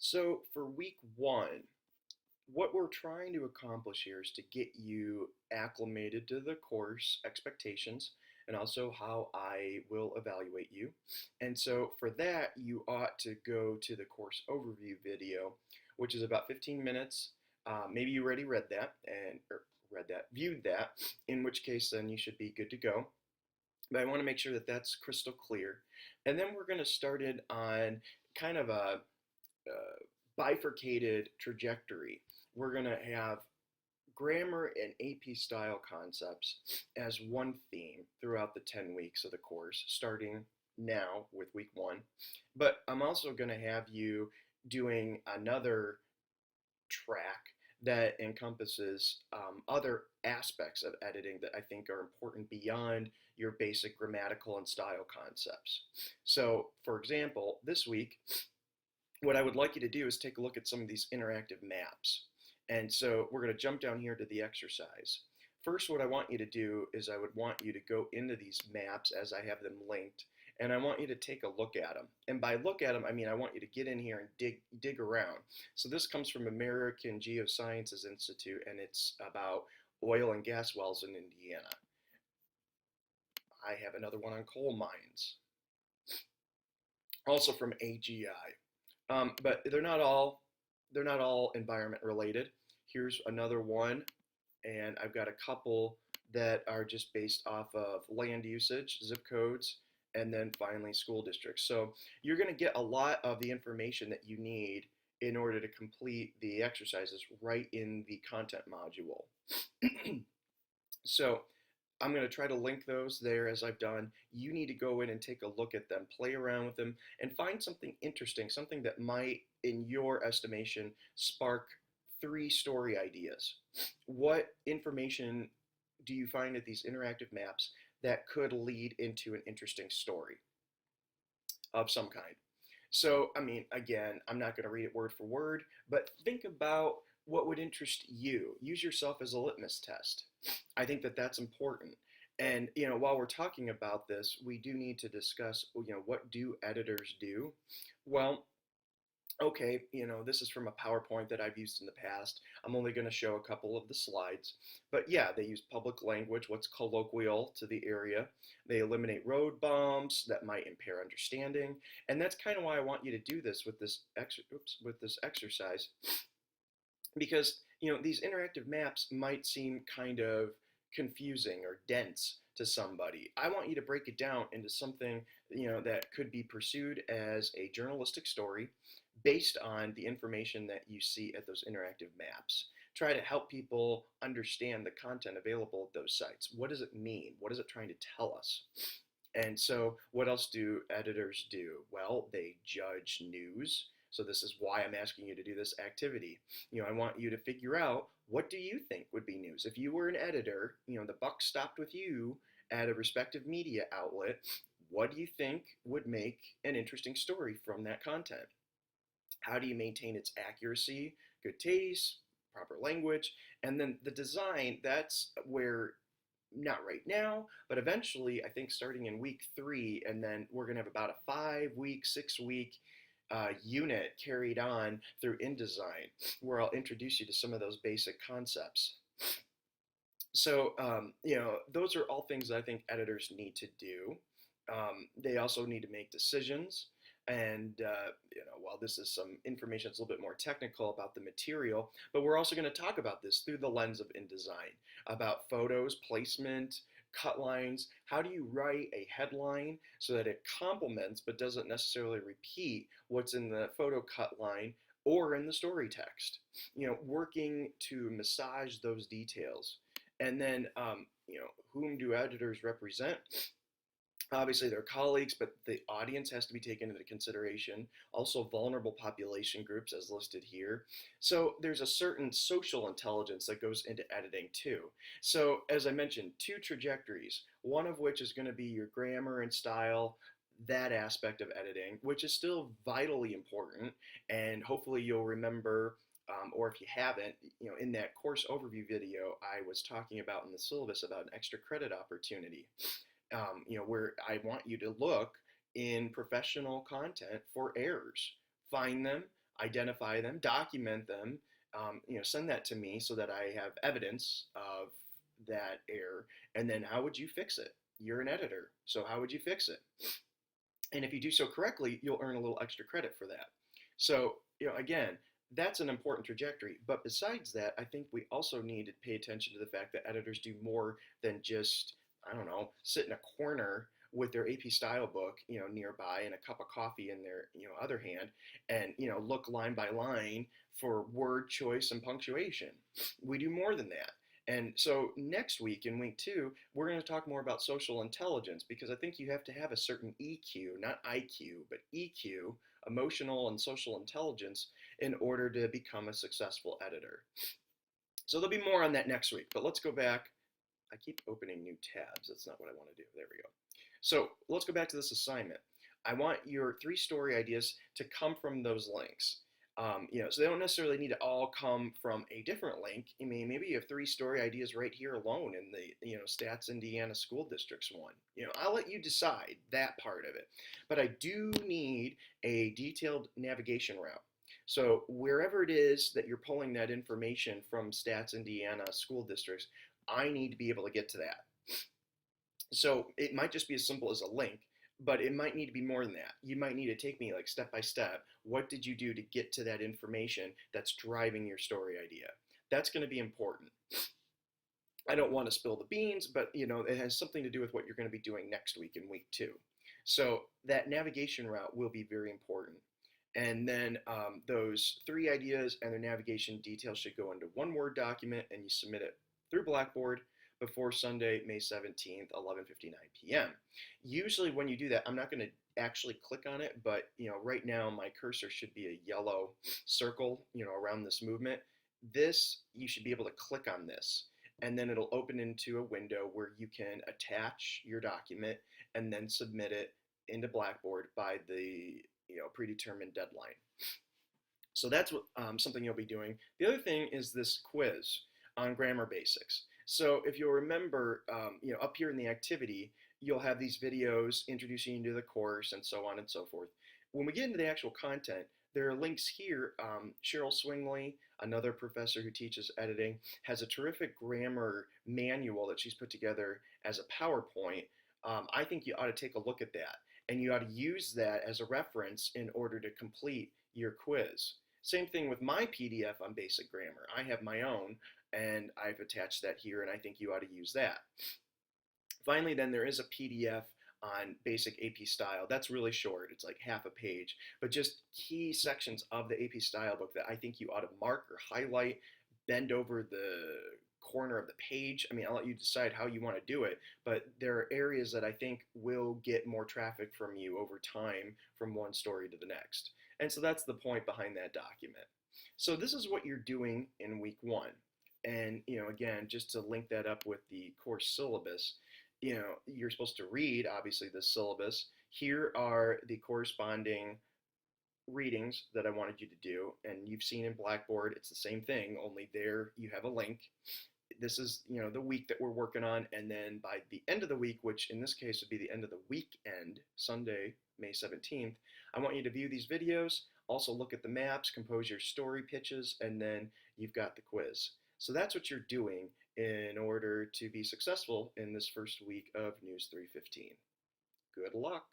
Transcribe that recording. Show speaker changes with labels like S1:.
S1: So for week one, what we're trying to accomplish here is to get you acclimated to the course expectations and also how I will evaluate you. And so for that, you ought to go to the course overview video, which is about 15 minutes. Maybe you already read that viewed that, in which case then you should be good to go. But I want to make sure that that's crystal clear. And then we're going to start it on kind of a bifurcated trajectory. We're going to have grammar and AP style concepts as one theme throughout the 10 weeks of the course, starting now with week one. But I'm also going to have you doing another track that encompasses other aspects of editing that I think are important beyond your basic grammatical and style concepts. So, for example, this week, what I would like you to do is take a look at some of these interactive maps. And so we're going to jump down here to the exercise. First, what I want you to do is I would want you to go into these maps as I have them linked, and I want you to take a look at them. And by look at them, I mean I want you to get in here and dig around. So this comes from American Geosciences Institute, and it's about oil and gas wells in Indiana. I have another one on coal mines, also from AGI. But they're not all environment related. Here's another one, and I've got a couple that are just based off of land usage, zip codes, and then finally school districts. So you're going to get a lot of the information that you need in order to complete the exercises right in the content module. So I'm going to try to link those there as I've done. You need to go in and take a look at them, play around with them, and find something interesting, something that might, in your estimation, spark 3 story ideas. What information do you find at these interactive maps that could lead into an interesting story of some kind? So, I mean, again, I'm not going to read it word for word, but think about what would interest you. Use yourself as a litmus test. I think that that's important. And, while we're talking about this, we do need to discuss, what do editors do? Well, okay, this is from a PowerPoint that I've used in the past. I'm only going to show a couple of the slides. But yeah, they use public language, what's colloquial to the area. They eliminate road bumps that might impair understanding. And that's kind of why I want you to do this with this exercise. Because, these interactive maps might seem kind of confusing or dense to somebody. I want you to break it down into something, that could be pursued as a journalistic story based on the information that you see at those interactive maps. Try to help people understand the content available at those sites. What does it mean? What is it trying to tell us? And so, what else do editors do? Well, they judge news. So this is why I'm asking you to do this activity. I want you to figure out, what do you think would be news? If you were an editor, the buck stopped with you at a respective media outlet. What do you think would make an interesting story from that content? How do you maintain its accuracy, good taste, proper language? And then the design, that's where, not right now, but eventually, I think starting in week 3, and then we're going to have about a 5-week, 6-week unit carried on through InDesign, where I'll introduce you to some of those basic concepts. So, those are all things that I think editors need to do. They also need to make decisions. And, while this is some information that's a little bit more technical about the material, but we're also going to talk about this through the lens of InDesign, about photos, placement, cut lines. How do you write a headline so that it complements but doesn't necessarily repeat what's in the photo cut line or in the story text? Working to massage those details. And then, whom do editors represent? Obviously, their colleagues, but the audience has to be taken into consideration. Also, vulnerable population groups, as listed here. So there's a certain social intelligence that goes into editing too. So, as I mentioned, 2 trajectories, one of which is going to be your grammar and style, that aspect of editing, which is still vitally important. And hopefully you'll remember, or if you haven't, in that course overview video, I was talking about in the syllabus about an extra credit opportunity. Where I want you to look in professional content for errors, find them, identify them, document them, send that to me so that I have evidence of that error. And then how would you fix it? You're an editor, so how would you fix it? And if you do so correctly, you'll earn a little extra credit for that. So, again, that's an important trajectory. But besides that, I think we also need to pay attention to the fact that editors do more than just, I don't know, sit in a corner with their AP style book, nearby and a cup of coffee in their, other hand and, look line by line for word choice and punctuation. We do more than that. And so next week in week 2, we're going to talk more about social intelligence because I think you have to have a certain EQ, not IQ, but EQ, emotional and social intelligence, in order to become a successful editor. So there'll be more on that next week, but let's go back. I keep opening new tabs. That's not what I want to do. There we go. So let's go back to this assignment. I want your 3 story ideas to come from those links. So they don't necessarily need to all come from a different link. I mean, maybe you have 3 story ideas right here alone in the, Stats Indiana School Districts one. I'll let you decide that part of it. But I do need a detailed navigation route. So wherever it is that you're pulling that information from Stats Indiana School Districts, I need to be able to get to that. So it might just be as simple as a link, but it might need to be more than that. You might need to take me like step by step. What did you do to get to that information that's driving your story idea? That's going to be important. I don't want to spill the beans, but it has something to do with what you're going to be doing next week in week 2. So that navigation route will be very important. And then those 3 ideas and their navigation details should go into one Word document, and you submit it through Blackboard before Sunday, May 17th, 11:59 p.m. Usually when you do that, I'm not going to actually click on it, but right now my cursor should be a yellow circle, around this movement. This, you should be able to click on this, and then it'll open into a window where you can attach your document and then submit it into Blackboard by the predetermined deadline. So that's what something you'll be doing. The other thing is this quiz on grammar basics. So if you'll remember, up here in the activity, you'll have these videos introducing you to the course and so on and so forth. When we get into the actual content, there are links here. Cheryl Swingley, another professor who teaches editing, has a terrific grammar manual that she's put together as a PowerPoint. I think you ought to take a look at that, and you ought to use that as a reference in order to complete your quiz. Same thing with my PDF on basic grammar. I have my own, and I've attached that here, and I think you ought to use that. Finally, then there is a PDF on basic AP style. That's really short. It's like half a page, but just key sections of the AP style book that I think you ought to mark or highlight, bend over the corner of the page. I mean, I'll let you decide how you want to do it, but there are areas that I think will get more traffic from you over time from one story to the next. And so that's the point behind that document. So this is what you're doing in week 1. And, again, just to link that up with the course syllabus, you're supposed to read, obviously, the syllabus. Here are the corresponding readings that I wanted you to do. And you've seen in Blackboard, it's the same thing, only there you have a link. This is, the week that we're working on. And then by the end of the week, which in this case would be the end of the weekend, Sunday, May 17th, I want you to view these videos, also look at the maps, compose your story pitches, and then you've got the quiz. So that's what you're doing in order to be successful in this first week of News 315. Good luck.